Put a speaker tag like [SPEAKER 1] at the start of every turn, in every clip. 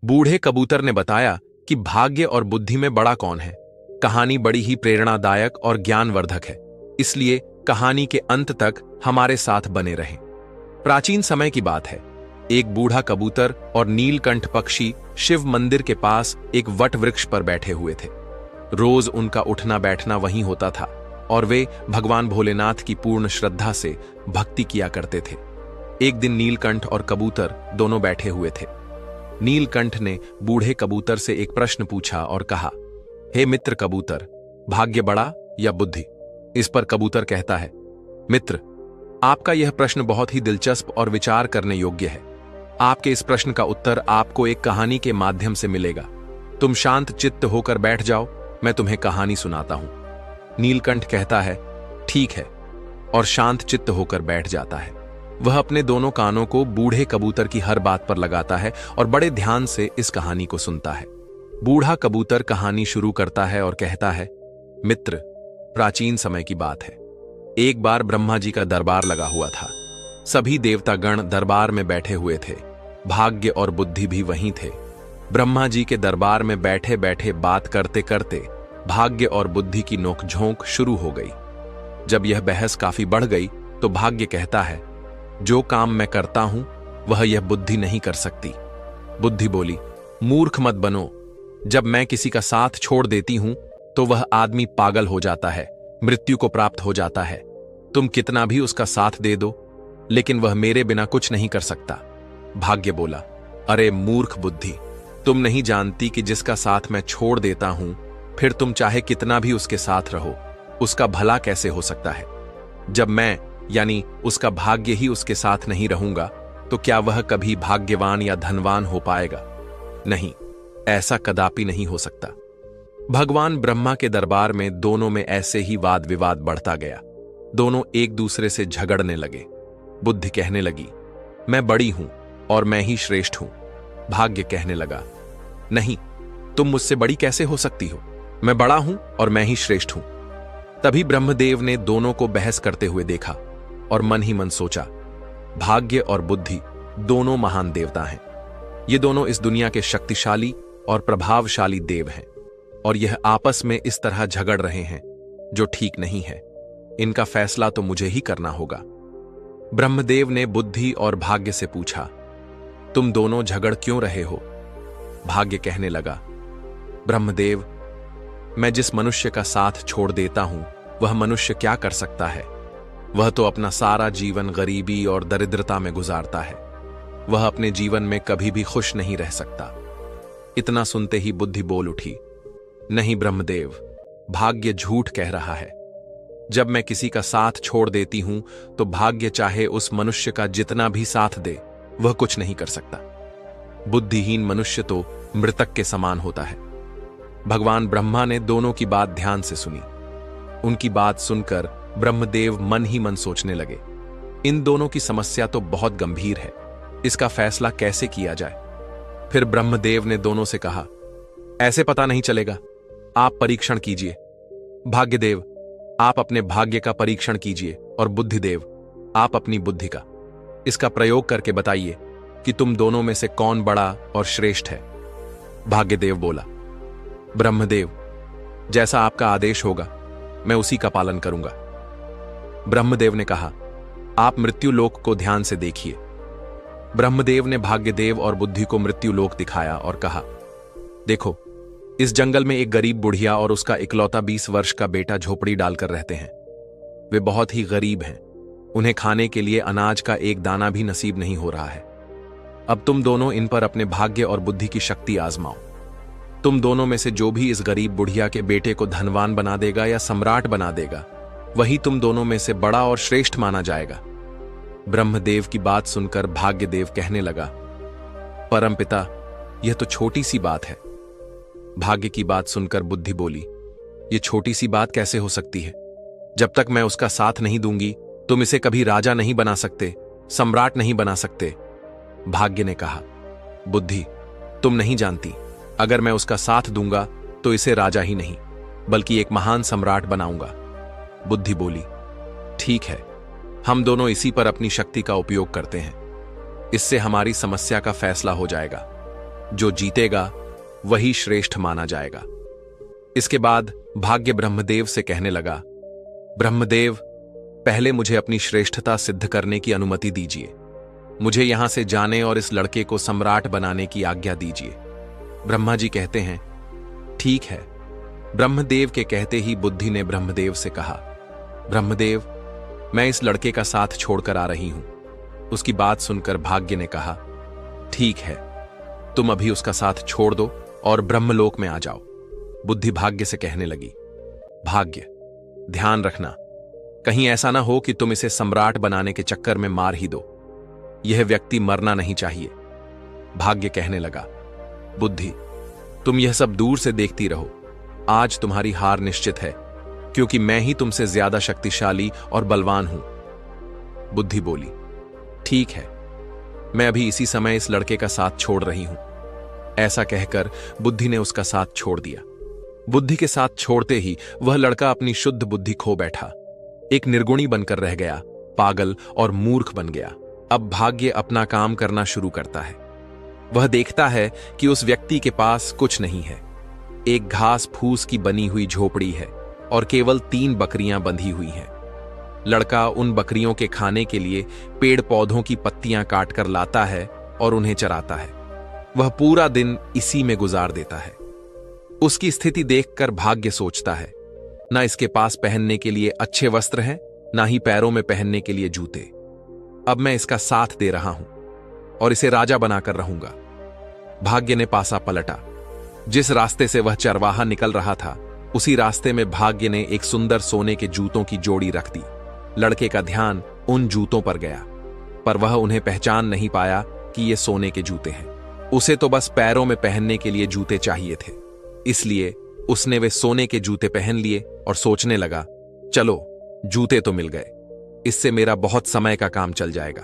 [SPEAKER 1] बूढ़े कबूतर ने बताया कि भाग्य और बुद्धि में बड़ा कौन है। कहानी बड़ी ही प्रेरणादायक और ज्ञानवर्धक है, इसलिए कहानी के अंत तक हमारे साथ बने रहें। प्राचीन समय की बात है। एक बूढ़ा कबूतर और नीलकंठ पक्षी शिव मंदिर के पास एक वट वृक्ष पर बैठे हुए थे। रोज उनका उठना बैठना वहीं होता था और वे भगवान भोलेनाथ की पूर्ण श्रद्धा से भक्ति किया करते थे। एक दिन नीलकंठ और कबूतर दोनों बैठे हुए थे। नीलकंठ ने बूढ़े कबूतर से एक प्रश्न पूछा और कहा, हे मित्र कबूतर, भाग्य बड़ा या बुद्धि? इस पर कबूतर कहता है, मित्र, आपका यह प्रश्न बहुत ही दिलचस्प और विचार करने योग्य है। आपके इस प्रश्न का उत्तर आपको एक कहानी के माध्यम से मिलेगा। तुम शांत चित्त होकर बैठ जाओ, मैं तुम्हें कहानी सुनाता हूं। नीलकंठ कहता है, ठीक है, और शांत चित्त होकर बैठ जाता है। वह अपने दोनों कानों को बूढ़े कबूतर की हर बात पर लगाता है और बड़े ध्यान से इस कहानी को सुनता है। बूढ़ा कबूतर कहानी शुरू करता है और कहता है, मित्र, प्राचीन समय की बात है। एक बार ब्रह्मा जी का दरबार लगा हुआ था। सभी देवतागण दरबार में बैठे हुए थे। भाग्य और बुद्धि भी वहीं थे। ब्रह्मा जी के दरबार में बैठे बैठे बात करते करते भाग्य और बुद्धि की नोकझोंक शुरू हो गई। जब यह बहस काफी बढ़ गई तो भाग्य कहता है, जो काम मैं करता हूं वह यह बुद्धि नहीं कर सकती। बुद्धि बोली, मूर्ख मत बनो। जब मैं किसी का साथ छोड़ देती हूं तो वह आदमी पागल हो जाता है, मृत्यु को प्राप्त हो जाता है। तुम कितना भी उसका साथ दे दो, लेकिन वह मेरे बिना कुछ नहीं कर सकता। भाग्य बोला, अरे मूर्ख बुद्धि, तुम नहीं जानती कि जिसका साथ मैं छोड़ देता हूं, फिर तुम चाहे कितना भी उसके साथ रहो, उसका भला कैसे हो सकता है? जब मैं यानी उसका भाग्य ही उसके साथ नहीं रहूंगा तो क्या वह कभी भाग्यवान या धनवान हो पाएगा? नहीं, ऐसा कदापि नहीं हो सकता। भगवान ब्रह्मा के दरबार में दोनों में ऐसे ही वाद विवाद बढ़ता गया। दोनों एक दूसरे से झगड़ने लगे। बुद्धि कहने लगी, मैं बड़ी हूं और मैं ही श्रेष्ठ हूं। भाग्य कहने लगा, नहीं, तुम मुझसे बड़ी कैसे हो सकती हो? मैं बड़ा हूं और मैं ही श्रेष्ठ हूं। तभी ब्रह्मदेव ने दोनों को बहस करते हुए देखा और मन ही मन सोचा, भाग्य और बुद्धि दोनों महान देवता हैं। ये दोनों इस दुनिया के शक्तिशाली और प्रभावशाली देव हैं और यह आपस में इस तरह झगड़ रहे हैं, जो ठीक नहीं है। इनका फैसला तो मुझे ही करना होगा। ब्रह्मदेव ने बुद्धि और भाग्य से पूछा, तुम दोनों झगड़ क्यों रहे हो? भाग्य कहने लगा, ब्रह्मदेव, मैं जिस मनुष्य का साथ छोड़ देता हूं वह मनुष्य क्या कर सकता है? वह तो अपना सारा जीवन गरीबी और दरिद्रता में गुजारता है। वह अपने जीवन में कभी भी खुश नहीं रह सकता। इतना सुनते ही बुद्धि बोल उठी, नहीं ब्रह्मदेव, भाग्य झूठ कह रहा है। जब मैं किसी का साथ छोड़ देती हूं तो भाग्य चाहे उस मनुष्य का जितना भी साथ दे, वह कुछ नहीं कर सकता। बुद्धिहीन मनुष्य तो मृतक के समान होता है। भगवान ब्रह्मा ने दोनों की बात ध्यान से सुनी। उनकी बात सुनकर ब्रह्मदेव मन ही मन सोचने लगे, इन दोनों की समस्या तो बहुत गंभीर है, इसका फैसला कैसे किया जाए? फिर ब्रह्मदेव ने दोनों से कहा, ऐसे पता नहीं चलेगा, आप परीक्षण कीजिए। भाग्यदेव, आप अपने भाग्य का परीक्षण कीजिए और बुद्धिदेव, आप अपनी बुद्धि का। इसका प्रयोग करके बताइए कि तुम दोनों में से कौन बड़ा और श्रेष्ठ है। भाग्यदेव बोला, ब्रह्मदेव, जैसा आपका आदेश होगा मैं उसी का पालन करूंगा। ब्रह्मदेव ने कहा, आप मृत्युलोक को ध्यान से देखिए। ब्रह्मदेव ने भाग्यदेव और बुद्धि को मृत्युलोक दिखाया और कहा, देखो, इस जंगल में एक गरीब बुढ़िया और उसका इकलौता 20 वर्ष का बेटा झोपड़ी डालकर रहते हैं। वे बहुत ही गरीब हैं। उन्हें खाने के लिए अनाज का एक दाना भी नसीब नहीं हो रहा है। अब तुम दोनों इन पर अपने भाग्य और बुद्धि की शक्ति आजमाओ। तुम दोनों में से जो भी इस गरीब बुढ़िया के बेटे को धनवान बना देगा या सम्राट बना देगा, वही तुम दोनों में से बड़ा और श्रेष्ठ माना जाएगा। ब्रह्मदेव की बात सुनकर भाग्यदेव कहने लगा, परमपिता, यह तो छोटी सी बात है। भाग्य की बात सुनकर बुद्धि बोली, यह छोटी सी बात कैसे हो सकती है? जब तक मैं उसका साथ नहीं दूंगी तुम इसे कभी राजा नहीं बना सकते, सम्राट नहीं बना सकते। भाग्य ने कहा, बुद्धि, तुम नहीं जानती, अगर मैं उसका साथ दूंगा तो इसे राजा ही नहीं बल्कि एक महान सम्राट बनाऊंगा। बुद्धि बोली, ठीक है, हम दोनों इसी पर अपनी शक्ति का उपयोग करते हैं। इससे हमारी समस्या का फैसला हो जाएगा। जो जीतेगा वही श्रेष्ठ माना जाएगा। इसके बाद भाग्य ब्रह्मदेव से कहने लगा, ब्रह्मदेव, पहले मुझे अपनी श्रेष्ठता सिद्ध करने की अनुमति दीजिए। मुझे यहां से जाने और इस लड़के को सम्राट बनाने की आज्ञा दीजिए। ब्रह्मा जी कहते हैं, ठीक है। ब्रह्मदेव के कहते ही बुद्धि ने ब्रह्मदेव से कहा, ब्रह्मदेव, मैं इस लड़के का साथ छोड़कर आ रही हूं। उसकी बात सुनकर भाग्य ने कहा, ठीक है, तुम अभी उसका साथ छोड़ दो और ब्रह्मलोक में आ जाओ। बुद्धि भाग्य से कहने लगी, भाग्य, ध्यान रखना, कहीं ऐसा ना हो कि तुम इसे सम्राट बनाने के चक्कर में मार ही दो। यह व्यक्ति मरना नहीं चाहिए। भाग्य कहने लगा, बुद्धि, तुम यह सब दूर से देखती रहो। आज तुम्हारी हार निश्चित है, क्योंकि मैं ही तुमसे ज्यादा शक्तिशाली और बलवान हूं। बुद्धि बोली, ठीक है, मैं अभी इसी समय इस लड़के का साथ छोड़ रही हूं। ऐसा कहकर बुद्धि ने उसका साथ छोड़ दिया। बुद्धि के साथ छोड़ते ही वह लड़का अपनी शुद्ध बुद्धि खो बैठा, एक निर्गुणी बनकर रह गया, पागल और मूर्ख बन गया। अब भाग्य अपना काम करना शुरू करता है। वह देखता है कि उस व्यक्ति के पास कुछ नहीं है। एक घास फूस की बनी हुई झोपड़ी है और केवल 3 बकरियां बंधी हुई हैं। लड़का उन बकरियों के खाने के लिए पेड़ पौधों की पत्तियां काटकर लाता है और उन्हें चराता है। वह पूरा दिन इसी में गुजार देता है। उसकी स्थिति देखकर भाग्य सोचता है, ना इसके पास पहनने के लिए अच्छे वस्त्र हैं, ना ही पैरों में पहनने के लिए जूते। अब मैं इसका साथ दे रहा हूं और इसे राजा बनाकर रहूंगा। भाग्य ने पासा पलटा। जिस रास्ते से वह चरवाहा निकल रहा था, उसी रास्ते में भाग्य ने एक सुंदर सोने के जूतों की जोड़ी रख दी। लड़के का ध्यान उन जूतों पर गया, पर वह उन्हें पहचान नहीं पाया कि ये सोने के जूते हैं। उसे तो बस पैरों में पहनने के लिए जूते चाहिए थे, इसलिए उसने वे सोने के जूते पहन लिए और सोचने लगा, चलो, जूते तो मिल गए, इससे मेरा बहुत समय का काम चल जाएगा।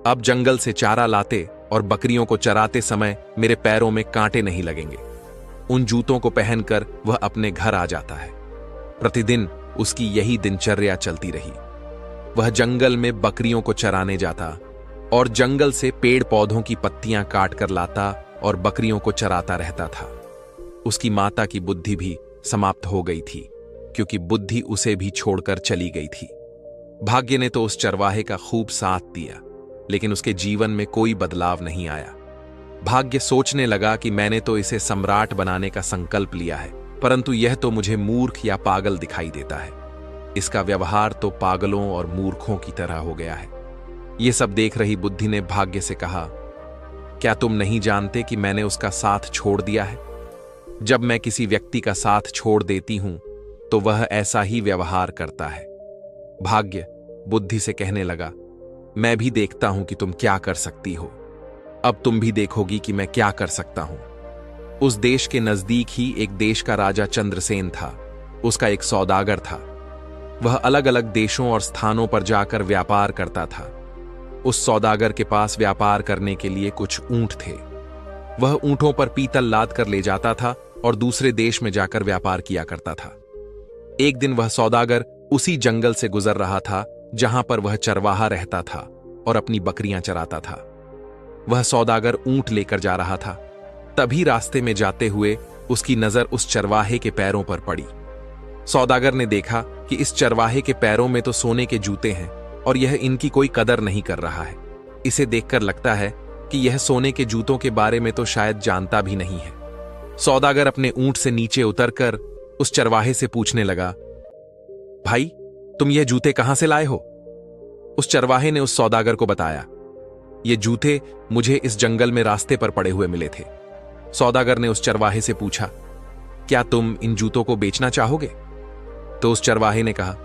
[SPEAKER 1] अब जंगल से चारा लाते और बकरियों को चराते समय मेरे पैरों में कांटे नहीं लगेंगे। उन जूतों को पहनकर वह अपने घर आ जाता है। प्रतिदिन उसकी यही दिनचर्या चलती रही। वह जंगल में बकरियों को चराने जाता और जंगल से पेड़ पौधों की पत्तियां काट कर लाता और बकरियों को चराता रहता था। उसकी माता की बुद्धि भी समाप्त हो गई थी, क्योंकि बुद्धि उसे भी छोड़कर चली गई थी। भाग्य ने तो उस चरवाहे का खूब साथ दिया, लेकिन उसके जीवन में कोई बदलाव नहीं आया। भाग्य सोचने लगा कि मैंने तो इसे सम्राट बनाने का संकल्प लिया है, परंतु यह तो मुझे मूर्ख या पागल दिखाई देता है। इसका व्यवहार तो पागलों और मूर्खों की तरह हो गया है। यह सब देख रही बुद्धि ने भाग्य से कहा, क्या तुम नहीं जानते कि मैंने उसका साथ छोड़ दिया है? जब मैं किसी व्यक्ति का साथ छोड़ देती हूं तो वह ऐसा ही व्यवहार करता है। भाग्य बुद्धि से कहने लगा, मैं भी देखता हूं कि तुम क्या कर सकती हो। अब तुम भी देखोगी कि मैं क्या कर सकता हूं। उस देश के नजदीक ही एक देश का राजा चंद्रसेन था। उसका एक सौदागर था। वह अलग अलग देशों और स्थानों पर जाकर व्यापार करता था। उस सौदागर के पास व्यापार करने के लिए कुछ ऊंट थे। वह ऊंटों पर पीतल लाद कर ले जाता था और दूसरे देश में जाकर व्यापार किया करता था। एक दिन वह सौदागर उसी जंगल से गुजर रहा था जहां पर वह चरवाहा रहता था और अपनी बकरियां चराता था। वह सौदागर ऊंट लेकर जा रहा था। तभी रास्ते में जाते हुए उसकी नजर उस चरवाहे के पैरों पर पड़ी। सौदागर ने देखा कि इस चरवाहे के पैरों में तो सोने के जूते हैं और यह इनकी कोई कदर नहीं कर रहा है। इसे देखकर लगता है कि यह सोने के जूतों के बारे में तो शायद जानता भी नहीं है। सौदागर अपने ऊंट से नीचे उतरकर उस चरवाहे से पूछने लगा, भाई, तुम ये जूते कहां से लाए हो? उस चरवाहे ने उस सौदागर को बताया, ये जूते मुझे इस जंगल में रास्ते पर पड़े हुए मिले थे। सौदागर ने उस चरवाहे से पूछा, क्या तुम इन जूतों को बेचना चाहोगे? तो उस चरवाहे ने कहा,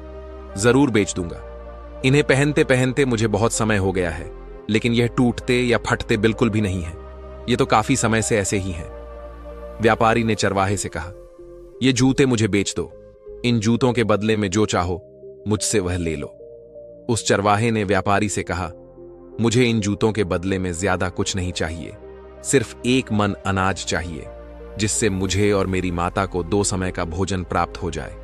[SPEAKER 1] जरूर बेच दूंगा। इन्हें पहनते पहनते मुझे बहुत समय हो गया है, लेकिन यह टूटते या फटते बिल्कुल भी नहीं है। ये तो काफी समय से ऐसे ही हैं। व्यापारी ने चरवाहे से कहा, ये जूते मुझे बेच दो। इन जूतों के बदले में जो चाहो मुझसे वह ले लो। उस चरवाहे ने व्यापारी से कहा, मुझे इन जूतों के बदले में ज्यादा कुछ नहीं चाहिए, सिर्फ 1 मन अनाज चाहिए, जिससे मुझे और मेरी माता को 2 समय का भोजन प्राप्त हो जाए।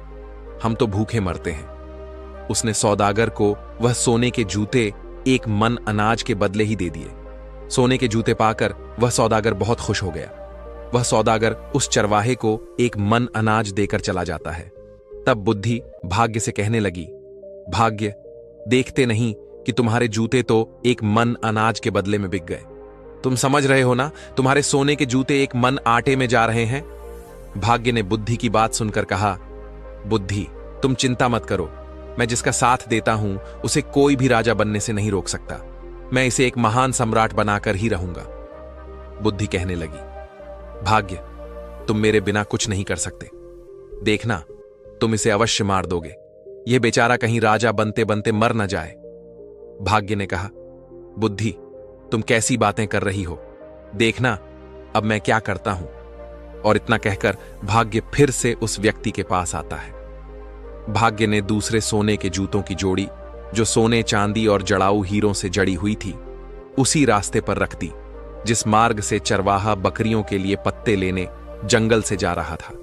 [SPEAKER 1] हम तो भूखे मरते हैं। उसने सौदागर को वह सोने के जूते 1 मन अनाज के बदले ही दे दिए। सोने के जूते पाकर वह सौदागर बहुत खुश हो गया। वह सौदागर उस चरवाहे को एक मन अनाज देकर चला जाता है। तब बुद्धि भाग्य से कहने लगी, भाग्य, देखते नहीं कि तुम्हारे जूते तो एक मन अनाज के बदले में बिक गए। तुम समझ रहे हो ना, तुम्हारे सोने के जूते एक मन आटे में जा रहे हैं। भाग्य ने बुद्धि की बात सुनकर कहा, बुद्धि, तुम चिंता मत करो, मैं जिसका साथ देता हूं उसे कोई भी राजा बनने से नहीं रोक सकता। मैं इसे एक महान सम्राट बनाकर ही रहूंगा। बुद्धि कहने लगी, भाग्य, तुम मेरे बिना कुछ नहीं कर सकते। देखना, तुम इसे अवश्य मार दोगे। यह बेचारा कहीं राजा बनते बनते मर न जाए। भाग्य ने कहा, बुद्धि, तुम कैसी बातें कर रही हो, देखना अब मैं क्या करता हूं। और इतना कहकर भाग्य फिर से उस व्यक्ति के पास आता है। भाग्य ने दूसरे सोने के जूतों की जोड़ी, जो सोने चांदी और जड़ाऊ हीरों से जड़ी हुई थी, उसी रास्ते पर रख दी जिस मार्ग से चरवाहा बकरियों के लिए पत्ते लेने जंगल से जा रहा था।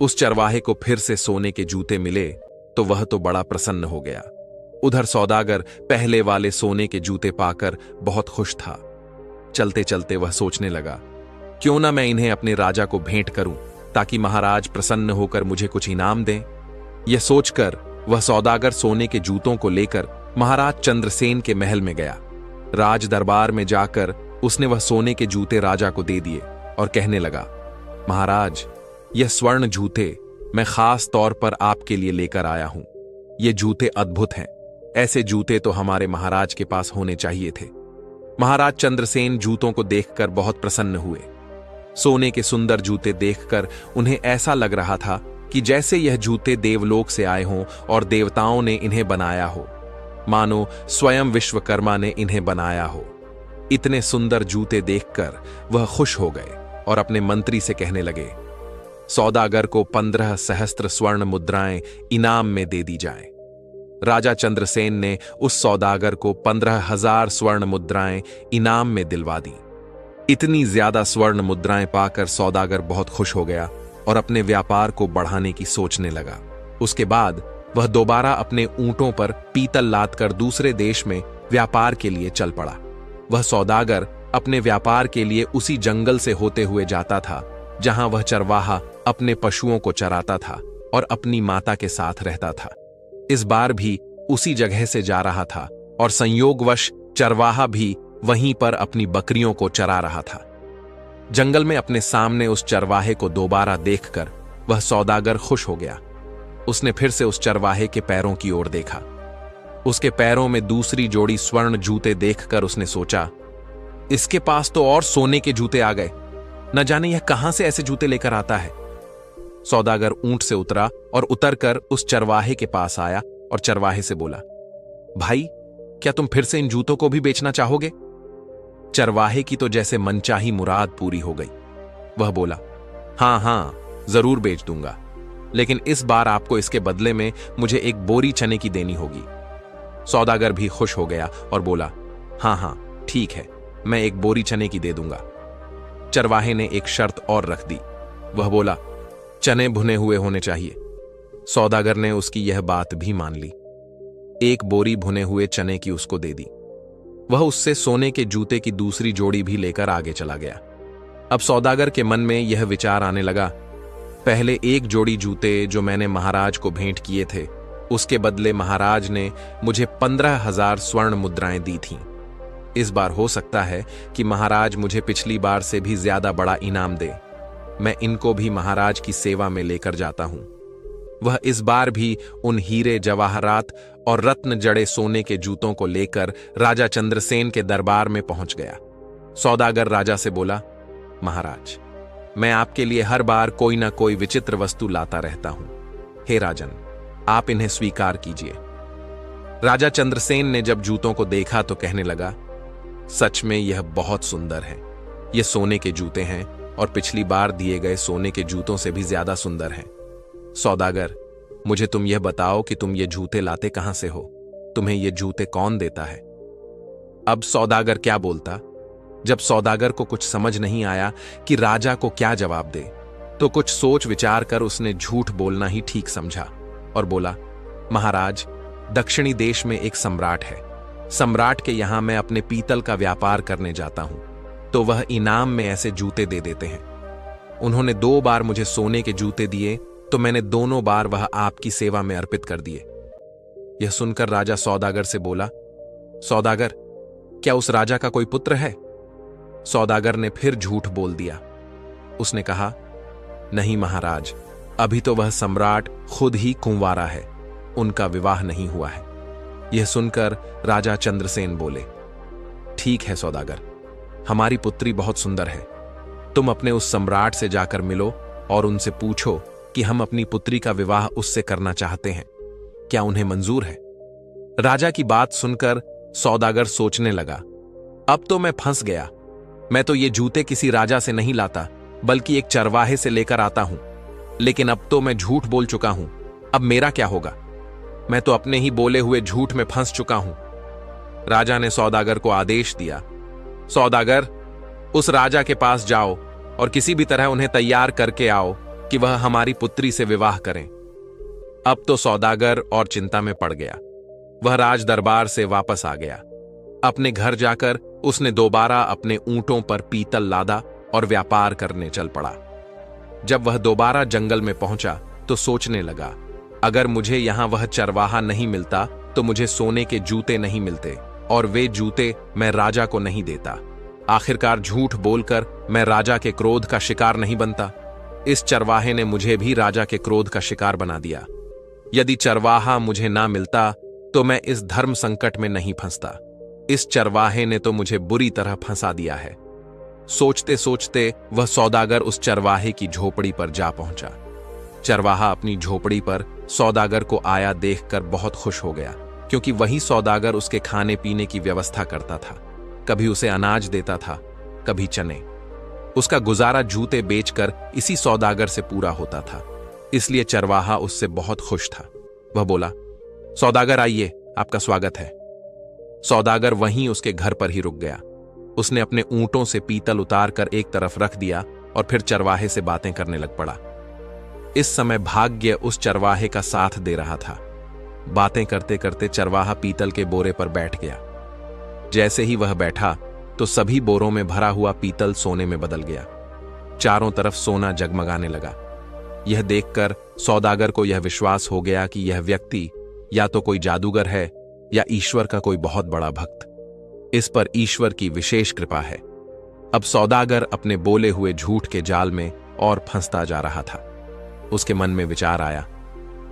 [SPEAKER 1] उस चरवाहे को फिर से सोने के जूते मिले तो वह तो बड़ा प्रसन्न हो गया। उधर सौदागर पहले वाले सोने के जूते पाकर बहुत खुश था। चलते चलते वह सोचने लगा, क्यों ना मैं इन्हें अपने राजा को भेंट करूं ताकि महाराज प्रसन्न होकर मुझे कुछ इनाम दें। यह सोचकर वह सौदागर सोने के जूतों को लेकर महाराज चंद्रसेन के महल में गया। राज दरबार में जाकर उसने वह सोने के जूते राजा को दे दिए और कहने लगा, महाराज, यह स्वर्ण जूते मैं खास तौर पर आपके लिए लेकर आया हूं। ये जूते अद्भुत हैं। ऐसे जूते तो हमारे महाराज के पास होने चाहिए थे। महाराज चंद्रसेन जूतों को देखकर बहुत प्रसन्न हुए। सोने के सुंदर जूते देखकर उन्हें ऐसा लग रहा था कि जैसे यह जूते देवलोक से आए हों और देवताओं ने इन्हें बनाया हो, मानो स्वयं विश्वकर्मा ने इन्हें बनाया हो। इतने सुंदर जूते देखकर वह खुश हो गए और अपने मंत्री से कहने लगे, सौदागर को 15 सहस्त्र स्वर्ण मुद्राएं इनाम में दे दी जाएं। राजा चंद्रसेन ने उस सौदागर को 15,000 स्वर्ण मुद्राएं इनाम में दिलवा दी। इतनी ज्यादा स्वर्ण मुद्राएं पाकर सौदागर बहुत खुश हो गया और अपने व्यापार को बढ़ाने की सोचने लगा। उसके बाद वह दोबारा अपने ऊंटों पर पीतल लादकर दूसरे देश में व्यापार के लिए चल पड़ा। वह सौदागर अपने व्यापार के लिए उसी जंगल से होते हुए जाता था जहां वह चरवाहा अपने पशुओं को चराता था और अपनी माता के साथ रहता था। इस बार भी उसी जगह से जा रहा था और संयोगवश चरवाहा भी वहीं पर अपनी बकरियों को चरा रहा था। जंगल में अपने सामने उस चरवाहे को दोबारा देखकर वह सौदागर खुश हो गया। उसने फिर से उस चरवाहे के पैरों की ओर देखा। उसके पैरों में दूसरी जोड़ी स्वर्ण जूते देखकर उसने सोचा, इसके पास तो और सोने के जूते आ गए। न जाने यह कहां से ऐसे जूते लेकर आता है। सौदागर ऊंट से उतरा और उतरकर उस चरवाहे के पास आया और चरवाहे से बोला, भाई, क्या तुम फिर से इन जूतों को भी बेचना चाहोगे? चरवाहे की तो जैसे मनचाही मुराद पूरी हो गई। वह बोला, हां, जरूर बेच दूंगा, लेकिन इस बार आपको इसके बदले में मुझे एक बोरी चने की देनी होगी। सौदागर भी खुश हो गया और बोला, हां, ठीक है, मैं एक बोरी चने की दे दूंगा। चरवाहे ने एक शर्त और रख दी। वह बोला, चने भुने हुए होने चाहिए। सौदागर ने उसकी यह बात भी मान ली। एक बोरी भुने हुए चने की उसको दे दी। वह उससे सोने के जूते की दूसरी जोड़ी भी लेकर आगे चला गया। अब सौदागर के मन में यह विचार आने लगा, पहले एक जोड़ी जूते जो मैंने महाराज को भेंट किए थे, उसके बदले महाराज ने मुझे 15,000 स्वर्ण मुद्राएं दी थीं। इस बार हो सकता है कि महाराज मुझे पिछली बार से भी ज्यादा बड़ा इनाम दे। मैं इनको भी महाराज की सेवा में लेकर जाता हूं। वह इस बार भी उन हीरे जवाहरात और रत्न जड़े सोने के जूतों को लेकर राजा चंद्रसेन के दरबार में पहुंच गया। सौदागर राजा से बोला, महाराज, मैं आपके लिए हर बार कोई ना कोई विचित्र वस्तु लाता रहता हूं। हे राजन, आप इन्हें स्वीकार कीजिए। राजा चंद्रसेन ने जब जूतों को देखा तो कहने लगा, सच में यह बहुत सुंदर है। ये सोने के जूते हैं और पिछली बार दिए गए सोने के जूतों से भी ज्यादा सुंदर हैं। सौदागर, मुझे तुम यह बताओ कि तुम ये जूते लाते कहां से हो? तुम्हें ये जूते कौन देता है? अब सौदागर क्या बोलता? जब सौदागर को कुछ समझ नहीं आया कि राजा को क्या जवाब दे, तो कुछ सोच विचार कर उसने झूठ बोलना ही ठीक समझा और बोला, महाराज, दक्षिणी देश में एक सम्राट है। सम्राट के यहां मैं अपने पीतल का व्यापार करने जाता हूं तो वह इनाम में ऐसे जूते दे देते हैं। उन्होंने 2 बार मुझे सोने के जूते दिए तो मैंने दोनों बार वह आपकी सेवा में अर्पित कर दिए। यह सुनकर राजा सौदागर से बोला, सौदागर, क्या उस राजा का कोई पुत्र है? सौदागर ने फिर झूठ बोल दिया। उसने कहा, नहीं महाराज, अभी तो वह सम्राट खुद ही कुंवारा है, उनका विवाह नहीं हुआ है। यह सुनकर राजा चंद्रसेन बोले, ठीक है सौदागर, हमारी पुत्री बहुत सुंदर है। तुम अपने उस सम्राट से जाकर मिलो और उनसे पूछो कि हम अपनी पुत्री का विवाह उससे करना चाहते हैं, क्या उन्हें मंजूर है? राजा की बात सुनकर सौदागर सोचने लगा, अब तो मैं फंस गया। मैं तो ये जूते किसी राजा से नहीं लाता बल्कि एक चरवाहे से लेकर आता हूं, लेकिन अब तो मैं झूठ बोल चुका हूं। अब मेरा क्या होगा? मैं तो अपने ही बोले हुए झूठ में फंस चुका हूं। राजा ने सौदागर को आदेश दिया, सौदागर, उस राजा के पास जाओ और किसी भी तरह उन्हें तैयार करके आओ कि वह हमारी पुत्री से विवाह करें। अब तो सौदागर और चिंता में पड़ गया। वह राज दरबार से वापस आ गया। अपने घर जाकर उसने दोबारा अपने ऊंटों पर पीतल लादा और व्यापार करने चल पड़ा। जब वह दोबारा जंगल में पहुंचा तो सोचने लगा, अगर मुझे यहां वह चरवाहा नहीं मिलता तो मुझे सोने के जूते नहीं मिलते और वे जूते मैं राजा को नहीं देता। आखिरकार झूठ बोलकर मैं राजा के क्रोध का शिकार नहीं बनता। इस चरवाहे ने मुझे भी राजा के क्रोध का शिकार बना दिया। यदि चरवाहा मुझे ना मिलता तो मैं इस धर्म संकट में नहीं फंसता। इस चरवाहे ने तो मुझे बुरी तरह फंसा दिया है। सोचते सोचते वह सौदागर उस चरवाहे की झोपड़ी पर जा पहुंचा। चरवाहा अपनी झोपड़ी पर सौदागर को आया देखकर बहुत खुश हो गया, क्योंकि वही सौदागर उसके खाने पीने की व्यवस्था करता था। कभी उसे अनाज देता था, कभी चने। उसका गुजारा जूते बेचकर इसी सौदागर से पूरा होता था, इसलिए चरवाहा उससे बहुत खुश था। वह बोला, सौदागर आइए, आपका स्वागत है। सौदागर वहीं उसके घर पर ही रुक गया। उसने अपने ऊंटों से पीतल उतार कर एक तरफ रख दिया और फिर चरवाहे से बातें करने लग पड़ा। इस समय भाग्य उस चरवाहे का साथ दे रहा था। बातें करते करते चरवाहा पीतल के बोरे पर बैठ गया। जैसे ही वह बैठा तो सभी बोरों में भरा हुआ पीतल सोने में बदल गया। चारों तरफ सोना जगमगाने लगा। यह देखकर सौदागर को यह विश्वास हो गया कि यह व्यक्ति या तो कोई जादूगर है या ईश्वर का कोई बहुत बड़ा भक्त। इस पर ईश्वर की विशेष कृपा है। अब सौदागर अपने बोले हुए झूठ के जाल में और फंसता जा रहा था। उसके मन में विचार आया,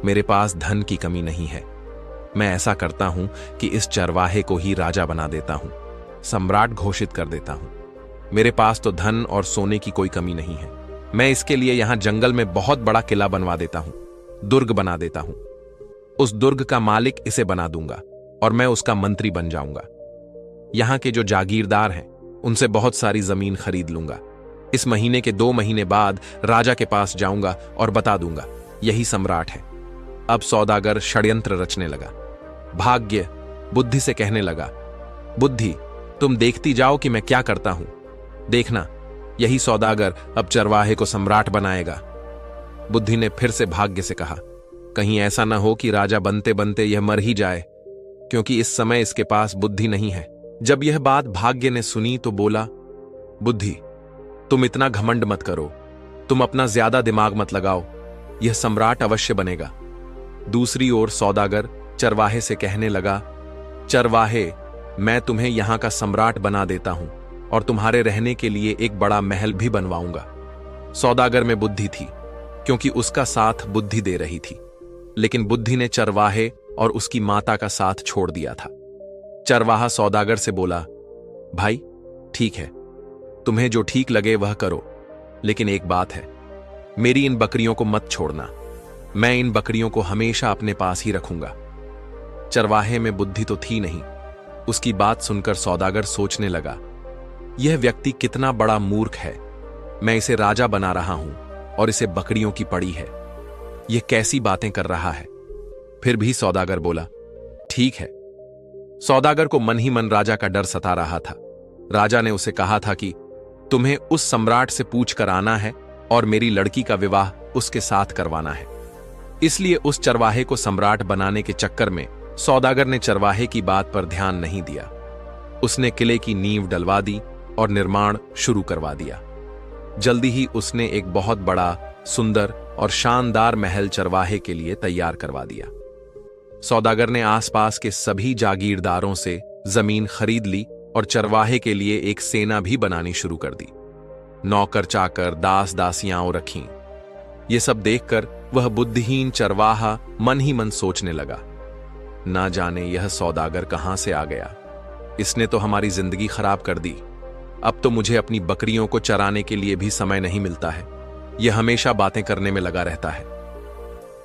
[SPEAKER 1] मेरे पास धन की कमी नहीं है। मैं ऐसा करता हूं कि इस चरवाहे को ही राजा बना देता हूं, सम्राट घोषित कर देता हूं। मेरे पास तो धन और सोने की कोई कमी नहीं है। मैं इसके लिए यहां जंगल में बहुत बड़ा किला बनवा देता हूं, दुर्ग बना देता हूं। उस दुर्ग का मालिक इसे बना दूंगा और मैं उसका मंत्री बन जाऊंगा। यहां के जो जागीरदार हैं उनसे बहुत सारी जमीन खरीद लूंगा। इस महीने के 2 महीने बाद राजा के पास जाऊंगा और बता दूंगा, यही सम्राट है। अब सौदागर षड्यंत्र रचने लगा। भाग्य बुद्धि से कहने लगा, बुद्धि, तुम देखती जाओ कि मैं क्या करता हूं। देखना, यही सौदागर अब चरवाहे को सम्राट बनाएगा। बुद्धि ने फिर से भाग्य से कहा, कहीं ऐसा ना हो कि राजा बनते बनते यह मर ही जाए, क्योंकि इस समय इसके पास बुद्धि नहीं है। जब यह बात भाग्य ने सुनी तो बोला, बुद्धि, तुम इतना घमंड मत करो, तुम अपना ज्यादा दिमाग मत लगाओ, यह सम्राट अवश्य बनेगा। दूसरी ओर सौदागर चरवाहे से कहने लगा, चरवाहे, मैं तुम्हें यहां का सम्राट बना देता हूं और तुम्हारे रहने के लिए एक बड़ा महल भी बनवाऊंगा। सौदागर में बुद्धि थी, क्योंकि उसका साथ बुद्धि दे रही थी, लेकिन बुद्धि ने चरवाहे और उसकी माता का साथ छोड़ दिया था। चरवाहा सौदागर से बोला, भाई ठीक है, तुम्हें जो ठीक लगे वह करो, लेकिन एक बात है, मेरी इन बकरियों को मत छोड़ना। मैं इन बकरियों को हमेशा अपने पास ही रखूंगा। चरवाहे में बुद्धि तो थी नहीं। उसकी बात सुनकर सौदागर सोचने लगा, यह व्यक्ति कितना बड़ा मूर्ख है। मैं इसे राजा बना रहा हूं और इसे बकरियों की पड़ी है। यह कैसी बातें कर रहा है। फिर भी सौदागर बोला, ठीक है। सौदागर को मन ही मन राजा का डर सता रहा था। राजा ने उसे कहा था कि तुम्हें उस सम्राट से पूछकर आना है और मेरी लड़की का विवाह उसके साथ करवाना है। इसलिए उस चरवाहे को सम्राट बनाने के चक्कर में सौदागर ने चरवाहे की बात पर ध्यान नहीं दिया। उसने किले की नींव डलवा दी और निर्माण शुरू करवा दिया। जल्दी ही उसने एक बहुत बड़ा, सुंदर और शानदार महल चरवाहे के लिए तैयार करवा दिया। सौदागर ने आसपास के सभी जागीरदारों से जमीन खरीद ली और चरवाहे के लिए एक सेना भी बनानी शुरू कर दी। नौकर चाकर, दास दासियां रखीं। ये सब देखकर वह बुद्धिहीन चरवाहा मन ही मन सोचने लगा, ना जाने यह सौदागर कहां से आ गया। इसने तो हमारी जिंदगी खराब कर दी। अब तो मुझे अपनी बकरियों को चराने के लिए भी समय नहीं मिलता है। यह हमेशा बातें करने में लगा रहता है।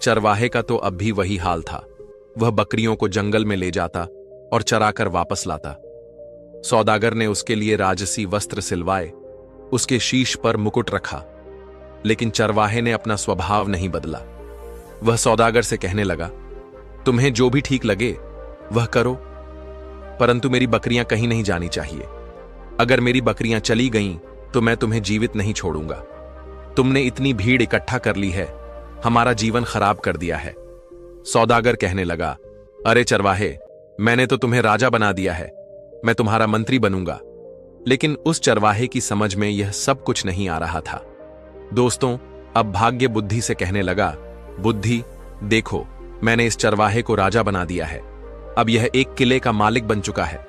[SPEAKER 1] चरवाहे का तो अब भी वही हाल था। वह बकरियों को जंगल में ले जाता और चराकर वापस लाता। सौदागर ने उसके लिए राजसी वस्त्र सिलवाए, उसके शीश पर मुकुट रखा, लेकिन चरवाहे ने अपना स्वभाव नहीं बदला। वह सौदागर से कहने लगा, तुम्हें जो भी ठीक लगे वह करो, परंतु मेरी बकरियां कहीं नहीं जानी चाहिए। अगर मेरी बकरियां चली गईं तो मैं तुम्हें जीवित नहीं छोड़ूंगा। तुमने इतनी भीड़ इकट्ठा कर ली है, हमारा जीवन खराब कर दिया है। सौदागर कहने लगा, अरे चरवाहे, मैंने तो तुम्हें राजा बना दिया है, मैं तुम्हारा मंत्री बनूंगा। लेकिन उस चरवाहे की समझ में यह सब कुछ नहीं आ रहा था। दोस्तों, अब भाग्य बुद्धि से कहने लगा, बुद्धि देखो, मैंने इस चरवाहे को राजा बना दिया है। अब यह एक किले का मालिक बन चुका है।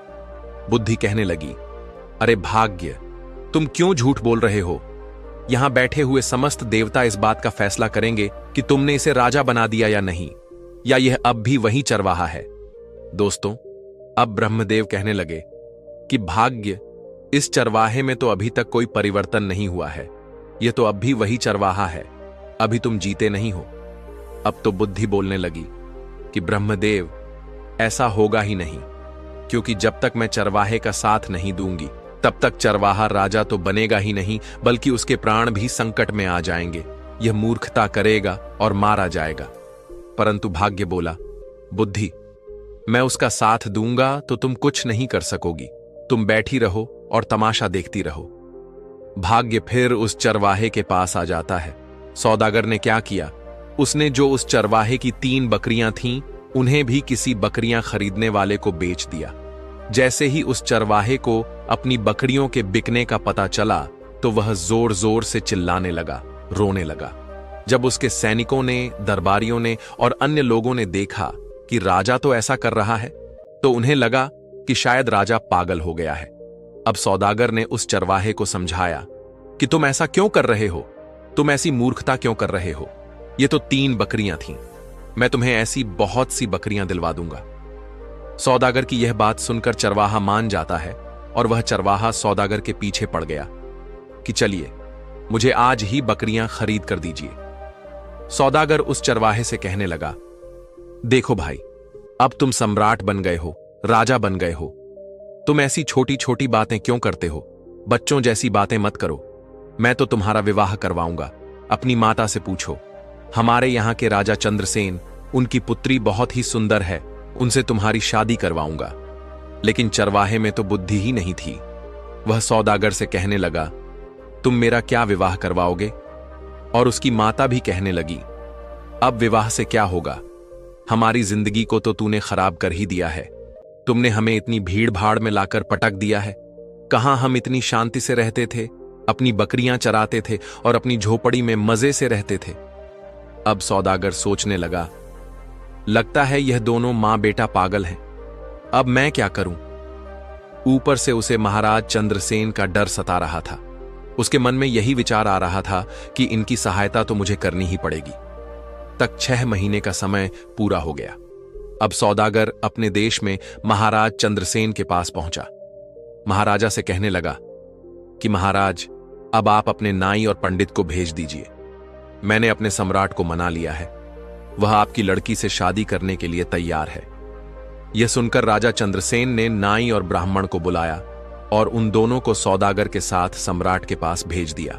[SPEAKER 1] बुद्धि कहने लगी, अरे भाग्य, तुम क्यों झूठ बोल रहे हो? यहां बैठे हुए समस्त देवता इस बात का फैसला करेंगे कि तुमने इसे राजा बना दिया या नहीं, या यह अब भी वही चरवाहा है। दोस्तों, अब ब्रह्मदेव कहने लगे कि भाग्य, इस चरवाहे में तो अभी तक कोई परिवर्तन नहीं हुआ है। यह तो अब भी वही चरवाहा है। अभी तुम जीते नहीं हो। अब तो बुद्धि बोलने लगी कि ब्रह्मदेव, ऐसा होगा ही नहीं, क्योंकि जब तक मैं चरवाहे का साथ नहीं दूंगी तब तक चरवाहा राजा तो बनेगा ही नहीं, बल्कि उसके प्राण भी संकट में आ जाएंगे। यह मूर्खता करेगा और मारा जाएगा। परंतु भाग्य बोला, बुद्धि, मैं उसका साथ दूंगा तो तुम कुछ नहीं कर सकोगी। तुम बैठी रहो और तमाशा देखती रहो। भाग्य फिर उस चरवाहे के पास आ जाता है। सौदागर ने क्या किया? उसने जो उस चरवाहे की 3 बकरियां थीं, उन्हें भी किसी बकरियां खरीदने वाले को बेच दिया। जैसे ही उस चरवाहे को अपनी बकरियों के बिकने का पता चला तो वह जोर जोर से चिल्लाने लगा, रोने लगा। जब उसके सैनिकों ने, दरबारियों ने और अन्य लोगों ने देखा कि राजा तो ऐसा कर रहा है, तो उन्हें लगा कि शायद राजा पागल हो गया है। अब सौदागर ने उस चरवाहे को समझाया कि तुम ऐसा क्यों कर रहे हो? तुम ऐसी मूर्खता क्यों कर रहे हो? ये तो 3 बकरियां थीं। मैं तुम्हें ऐसी बहुत सी बकरियां दिलवा दूंगा। सौदागर की यह बात सुनकर चरवाहा मान जाता है और वह चरवाहा सौदागर के पीछे पड़ गया कि चलिए, मुझे आज ही बकरियां खरीद कर दीजिए। सौदागर उस चरवाहे से कहने लगा, देखो भाई, अब तुम सम्राट बन गए हो, राजा बन गए हो। तुम ऐसी छोटी छोटी बातें क्यों करते हो? बच्चों जैसी बातें मत करो। मैं तो तुम्हारा विवाह करवाऊंगा। अपनी माता से पूछो। हमारे यहां के राजा चंद्रसेन, उनकी पुत्री बहुत ही सुंदर है, उनसे तुम्हारी शादी करवाऊंगा। लेकिन चरवाहे में तो बुद्धि ही नहीं थी। वह सौदागर से कहने लगा, तुम मेरा क्या विवाह करवाओगे? और उसकी माता भी कहने लगी, अब विवाह से क्या होगा? हमारी जिंदगी को तो तूने खराब कर ही दिया है। तुमने हमें इतनी भीड़ भाड़ में लाकर पटक दिया है। कहां हम इतनी शांति से रहते थे, अपनी बकरियां चराते थे और अपनी झोपड़ी में मजे से रहते थे। अब सौदागर सोचने लगा, लगता है यह दोनों मां बेटा पागल हैं। अब मैं क्या करूं? ऊपर से उसे महाराज चंद्रसेन का डर सता रहा था। उसके मन में यही विचार आ रहा था कि इनकी सहायता तो मुझे करनी ही पड़ेगी। तक 6 महीने का समय पूरा हो गया। अब सौदागर अपने देश में महाराज चंद्रसेन के पास पहुंचा। महाराजा से कहने लगा कि महाराज, अब आप अपने नाई और पंडित को भेज दीजिए। मैंने अपने सम्राट को मना लिया है। वह आपकी लड़की से शादी करने के लिए तैयार है। यह सुनकर राजा चंद्रसेन ने नाई और ब्राह्मण को बुलाया और उन दोनों को सौदागर के साथ सम्राट के पास भेज दिया।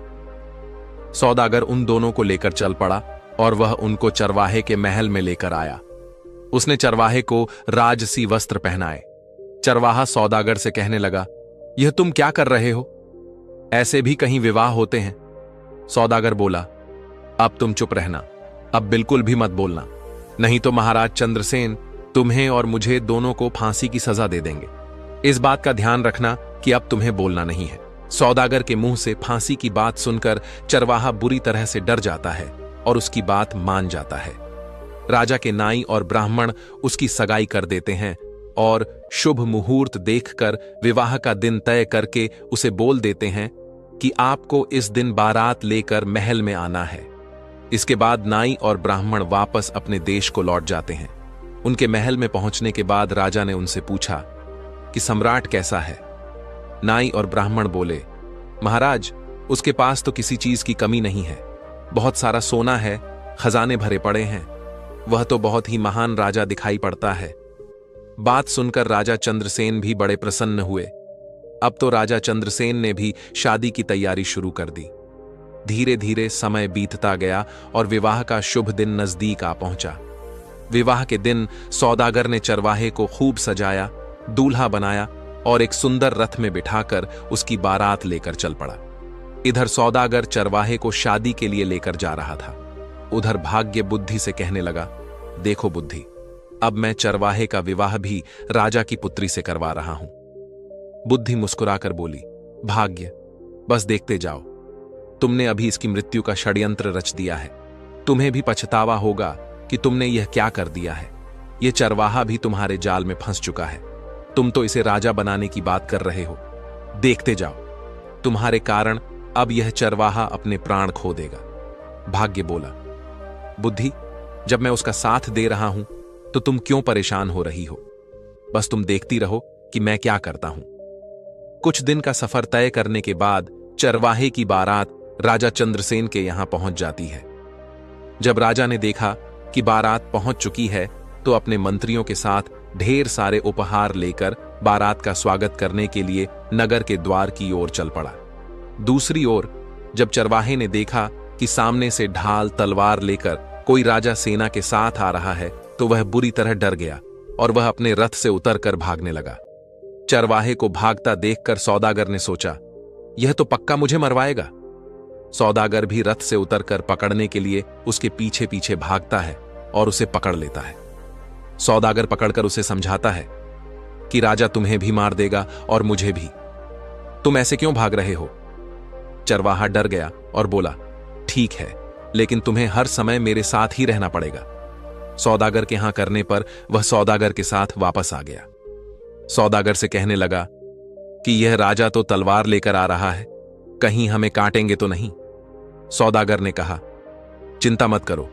[SPEAKER 1] सौदागर उन दोनों को लेकर चल पड़ा और वह उनको चरवाहे के महल में लेकर आया। उसने चरवाहे को राजसी वस्त्र पहनाए। चरवाहा सौदागर से कहने लगा, यह तुम क्या कर रहे हो? ऐसे भी कहीं विवाह होते हैं? सौदागर बोला, अब तुम चुप रहना, अब बिल्कुल भी मत बोलना, नहीं तो महाराज चंद्रसेन तुम्हें और मुझे दोनों को फांसी की सजा दे देंगे। इस बात का ध्यान रखना कि अब तुम्हें बोलना नहीं है। सौदागर के मुंह से फांसी की बात सुनकर चरवाहा बुरी तरह से डर जाता है और उसकी बात मान जाता है। राजा के नाई और ब्राह्मण उसकी सगाई कर देते हैं और शुभ मुहूर्त देखकर विवाह का दिन तय करके उसे बोल देते हैं कि आपको इस दिन बारात लेकर महल में आना है। इसके बाद नाई और ब्राह्मण वापस अपने देश को लौट जाते हैं। उनके महल में पहुंचने के बाद राजा ने उनसे पूछा कि सम्राट कैसा है। नाई और ब्राह्मण बोले, महाराज, उसके पास तो किसी चीज की कमी नहीं है, बहुत सारा सोना है, खजाने भरे पड़े हैं, वह तो बहुत ही महान राजा दिखाई पड़ता है। बात सुनकर राजा चंद्रसेन भी बड़े प्रसन्न हुए। अब तो राजा चंद्रसेन ने भी शादी की तैयारी शुरू कर दी। धीरे धीरे समय बीतता गया और विवाह का शुभ दिन नजदीक आ पहुंचा। विवाह के दिन सौदागर ने चरवाहे को खूब सजाया, दूल्हा बनाया और एक सुंदर रथ में बिठाकर उसकी बारात लेकर चल पड़ा। इधर सौदागर चरवाहे को शादी के लिए लेकर जा रहा था। उधर भाग्य बुद्धि से कहने लगा, देखो बुद्धि, अब मैं चरवाहे का विवाह भी राजा की पुत्री से करवा रहा हूं। बुद्धि मुस्कुराकर बोली, भाग्य, बस देखते जाओ, तुमने अभी इसकी मृत्यु का षड्यंत्र रच दिया है। तुम्हें भी पछतावा होगा कि तुमने यह क्या कर दिया है। यह चरवाहा भी तुम्हारे जाल में फंस चुका है। तुम तो इसे राजा बनाने की बात कर रहे हो। देखते जाओ, तुम्हारे कारण अब यह चरवाहा अपने प्राण खो देगा। भाग्य बोला, बुद्धि, जब मैं उसका साथ दे रहा हूं तो तुम क्यों परेशान हो रही हो? बस तुम देखती रहो कि मैं क्या करता हूं। कुछ दिन का सफर तय करने के बाद चरवाहे की बारात राजा चंद्रसेन के यहां पहुंच जाती है। जब राजा ने देखा कि बारात पहुंच चुकी है तो अपने मंत्रियों के साथ ढेर सारे उपहार लेकर बारात का स्वागत करने के लिए नगर के द्वार की ओर चल पड़ा। दूसरी ओर जब चरवाहे ने देखा कि सामने से ढाल तलवार लेकर कोई राजा सेना के साथ आ रहा है तो वह बुरी तरह डर गया और वह अपने रथ से उतरकर भागने लगा। चरवाहे को भागता देखकर सौदागर ने सोचा, यह तो पक्का मुझे मरवाएगा। सौदागर भी रथ से उतरकर पकड़ने के लिए उसके पीछे पीछे भागता है और उसे पकड़ लेता है। सौदागर पकड़कर उसे समझाता है कि राजा तुम्हें भी मार देगा और मुझे भी। तुम ऐसे क्यों भाग रहे हो? चरवाहा डर गया और बोला, ठीक है, लेकिन तुम्हें हर समय मेरे साथ ही रहना पड़ेगा। सौदागर के हां करने पर वह सौदागर के साथ वापस आ गया। सौदागर से कहने लगा कि यह राजा तो तलवार लेकर आ रहा है, कहीं हमें काटेंगे तो नहीं। सौदागर ने कहा, चिंता मत करो,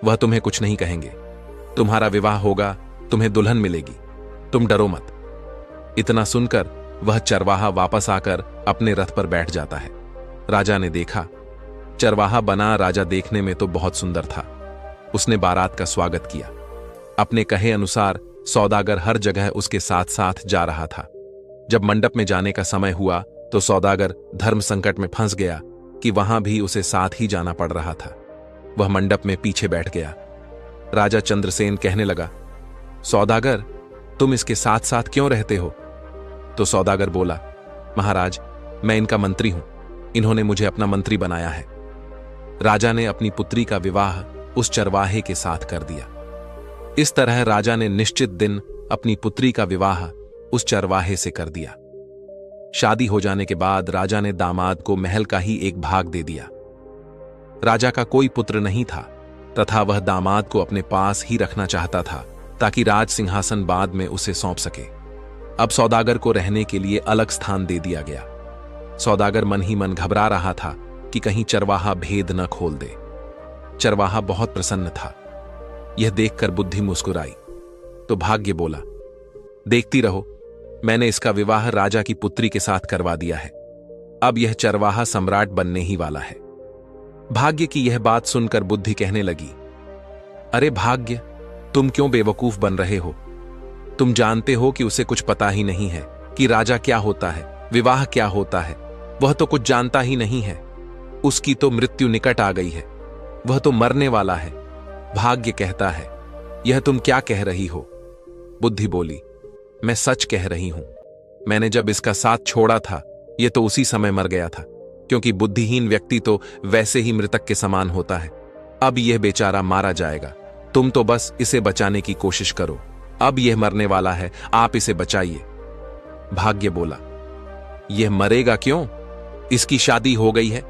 [SPEAKER 1] वह तुम्हें कुछ नहीं कहेंगे। तुम्हारा विवाह होगा, तुम्हें दुल्हन मिलेगी, तुम डरो मत। इतना सुनकर वह चरवाहा वापस आकर अपने रथ पर बैठ जाता है। राजा ने देखा, चरवाहा बना राजा देखने में तो बहुत सुंदर था। उसने बारात का स्वागत किया। अपने कहे अनुसार सौदागर हर जगह उसके साथ साथ जा रहा था। जब मंडप में जाने का समय हुआ तो सौदागर धर्म संकट में फंस गया कि वहां भी उसे साथ ही जाना पड़ रहा था। वह मंडप में पीछे बैठ गया। राजा चंद्रसेन कहने लगा, सौदागर, तुम इसके साथ साथ क्यों रहते हो? तो सौदागर बोला, महाराज, मैं इनका मंत्री हूं, इन्होंने मुझे अपना मंत्री बनाया है। राजा ने अपनी पुत्री का विवाह उस चरवाहे के साथ कर दिया। इस तरह राजा ने निश्चित दिन अपनी पुत्री का विवाह उस चरवाहे से कर दिया। शादी हो जाने के बाद राजा ने दामाद को महल का ही एक भाग दे दिया। राजा का कोई पुत्र नहीं था तथा वह दामाद को अपने पास ही रखना चाहता था ताकि राज सिंहासन बाद में उसे सौंप सके। अब सौदागर को रहने के लिए अलग स्थान दे दिया गया। सौदागर मन ही मन घबरा रहा था कि कहीं चरवाहा भेद न खोल दे। चरवाहा बहुत प्रसन्न था। यह देखकर बुद्धि मुस्कुराई तो भाग्य बोला, देखती रहो, मैंने इसका विवाह राजा की पुत्री के साथ करवा दिया है। अब यह चरवाहा सम्राट बनने ही वाला है। भाग्य की यह बात सुनकर बुद्धि कहने लगी, अरे भाग्य, तुम क्यों बेवकूफ बन रहे हो? तुम जानते हो कि उसे कुछ पता ही नहीं है कि राजा क्या होता है, विवाह क्या होता है। वह तो कुछ जानता ही नहीं है। उसकी तो मृत्यु निकट आ गई है, वह तो मरने वाला है। भाग्य कहता है, यह तुम क्या कह रही हो? बुद्धि बोली, मैं सच कह रही हूं। मैंने जब इसका साथ छोड़ा था यह तो उसी समय मर गया था, क्योंकि बुद्धिहीन व्यक्ति तो वैसे ही मृतक के समान होता है। अब यह बेचारा मारा जाएगा। तुम तो बस इसे बचाने की कोशिश करो। अब यह मरने वाला है, आप इसे बचाइए। भाग्य बोला, यह मरेगा क्यों? इसकी शादी हो गई है,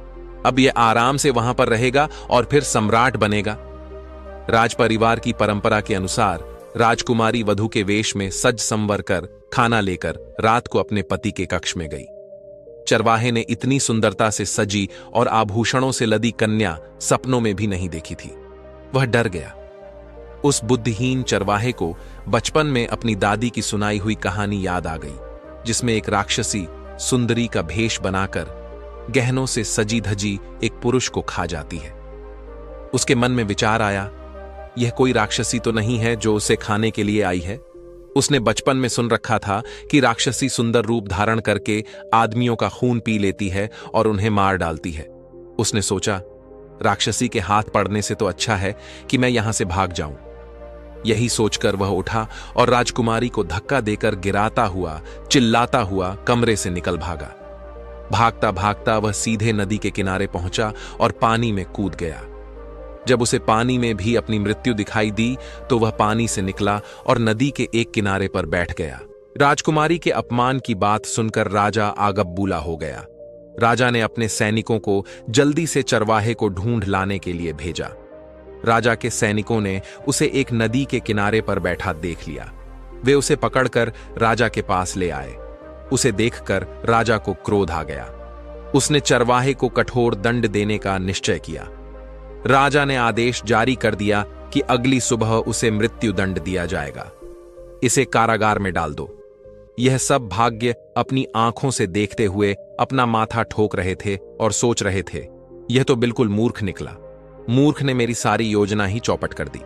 [SPEAKER 1] अब यह आराम से वहां पर रहेगा और फिर सम्राट बनेगा। राज परिवार की परंपरा के अनुसार राजकुमारी वधू के वेश में सज संवर कर खाना लेकर रात को अपने पति के कक्ष में गई। चरवाहे ने इतनी सुंदरता से सजी और आभूषणों से लदी कन्या सपनों में भी नहीं देखी थी। वह डर गया। उस बुद्धिहीन चरवाहे को बचपन में अपनी दादी की सुनाई हुई कहानी याद आ गई, जिसमें एक राक्षसी सुंदरी का भेष बनाकर गहनों से सजी धजी एक पुरुष को खा जाती है। उसके मन में विचार आया, यह कोई राक्षसी तो नहीं है जो उसे खाने के लिए आई है। उसने बचपन में सुन रखा था कि राक्षसी सुंदर रूप धारण करके आदमियों का खून पी लेती है और उन्हें मार डालती है। उसने सोचा, राक्षसी के हाथ पड़ने से तो अच्छा है कि मैं यहां से भाग जाऊं। यही सोचकर वह उठा और राजकुमारी को धक्का देकर गिराता हुआ, चिल्लाता हुआ कमरे से निकल भागा। भागता भागता वह सीधे नदी के किनारे पहुंचा और पानी में कूद गया। जब उसे पानी में भी अपनी मृत्यु दिखाई दी तो वह पानी से निकला और नदी के एक किनारे पर बैठ गया। राजकुमारी के अपमान की बात सुनकर राजा आगबबूला हो गया। राजा ने अपने सैनिकों को जल्दी से चरवाहे को ढूंढ लाने के लिए भेजा। राजा के सैनिकों ने उसे एक नदी के किनारे पर बैठा देख लिया। वे उसे पकड़कर राजा के पास ले आए। उसे देखकर राजा को क्रोध आ गया। उसने चरवाहे को कठोर दंड देने का निश्चय किया। राजा ने आदेश जारी कर दिया कि अगली सुबह उसे मृत्यु दंड दिया जाएगा। इसे कारागार में डाल दो। यह सब भाग्य अपनी आंखों से देखते हुए अपना माथा ठोक रहे थे और सोच रहे थे, यह तो बिल्कुल मूर्ख निकला। मूर्ख ने मेरी सारी योजना ही चौपट कर दी।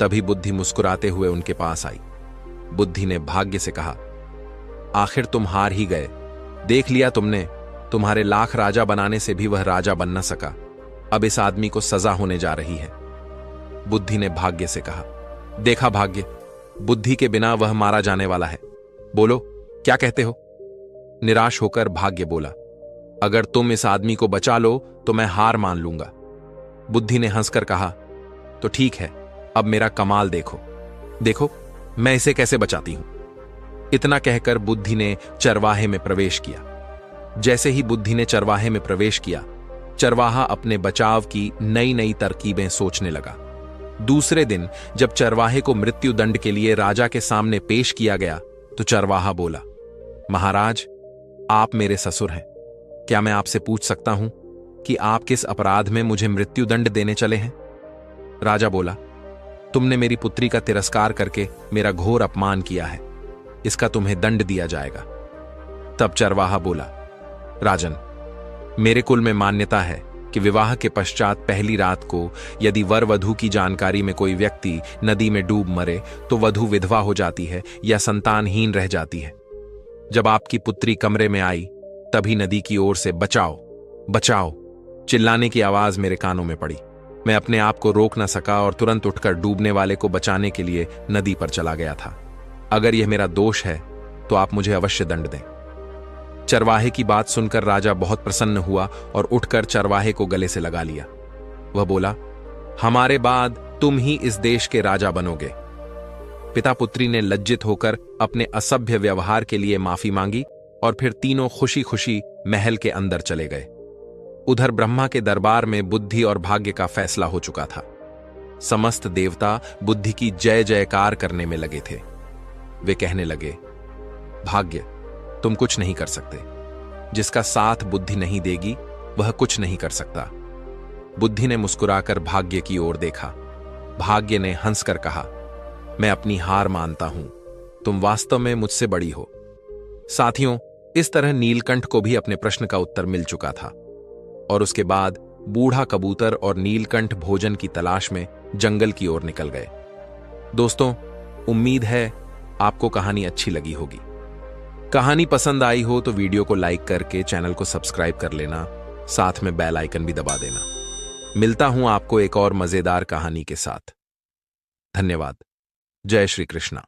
[SPEAKER 1] तभी बुद्धि मुस्कुराते हुए उनके पास आई। बुद्धि ने भाग्य से कहा, आखिर तुम हार ही गए। देख लिया तुमने, तुम्हारे लाख राजा बनाने से भी वह राजा बन न सका। अब इस आदमी को सजा होने जा रही है। बुद्धि ने भाग्य से कहा, देखा भाग्य, बुद्धि के बिना वह मारा जाने वाला है। बोलो, क्या कहते हो? निराश होकर भाग्य बोला, अगर तुम इस आदमी को बचा लो तो मैं हार मान लूंगा। बुद्धि ने हंसकर कहा, तो ठीक है, अब मेरा कमाल देखो। देखो मैं इसे कैसे बचाती हूं। इतना कहकर बुद्धि ने चरवाहे में प्रवेश किया। जैसे ही बुद्धि ने चरवाहे में प्रवेश किया, चरवाहा अपने बचाव की नई नई तरकीबें सोचने लगा। दूसरे दिन जब चरवाहे को मृत्यु दंड के लिए राजा के सामने पेश किया गया तो चरवाहा बोला, महाराज, आप मेरे ससुर हैं। क्या मैं आपसे पूछ सकता हूं कि आप किस अपराध में मुझे मृत्यु दंड देने चले हैं? राजा बोला, तुमने मेरी पुत्री का तिरस्कार करके मेरा घोर अपमान किया है, इसका तुम्हें दंड दिया जाएगा। तब चरवाहा बोला, राजन, मेरे कुल में मान्यता है कि विवाह के पश्चात पहली रात को यदि वर वधू की जानकारी में कोई व्यक्ति नदी में डूब मरे तो वधू विधवा हो जाती है या संतानहीन रह जाती है। जब आपकी पुत्री कमरे में आई तभी नदी की ओर से बचाओ बचाओ चिल्लाने की आवाज मेरे कानों में पड़ी। मैं अपने आप को रोक न सका और तुरंत उठकर डूबने वाले को बचाने के लिए नदी पर चला गया था। अगर यह मेरा दोष है तो आप मुझे अवश्य दंड दें। चरवाहे की बात सुनकर राजा बहुत प्रसन्न हुआ और उठकर चरवाहे को गले से लगा लिया। वह बोला, हमारे बाद तुम ही इस देश के राजा बनोगे। पिता पुत्री ने लज्जित होकर अपने असभ्य व्यवहार के लिए माफी मांगी और फिर तीनों खुशी खुशी महल के अंदर चले गए। उधर ब्रह्मा के दरबार में बुद्धि और भाग्य का फैसला हो चुका था। समस्त देवता बुद्धि की जय जयकार करने में लगे थे। वे कहने लगे, भाग्य, तुम कुछ नहीं कर सकते। जिसका साथ बुद्धि नहीं देगी वह कुछ नहीं कर सकता। बुद्धि ने मुस्कुराकर भाग्य की ओर देखा। भाग्य ने हंसकर कहा, मैं अपनी हार मानता हूं, तुम वास्तव में मुझसे बड़ी हो। साथियों, इस तरह नीलकंठ को भी अपने प्रश्न का उत्तर मिल चुका था और उसके बाद बूढ़ा कबूतर और नीलकंठ भोजन की तलाश में जंगल की ओर निकल गए। दोस्तों, उम्मीद है आपको कहानी अच्छी लगी होगी। कहानी पसंद आई हो तो वीडियो को लाइक करके चैनल को सब्सक्राइब कर लेना, साथ में बेल आइकन भी दबा देना। मिलता हूं आपको एक और मजेदार कहानी के साथ। धन्यवाद। जय श्री कृष्णा।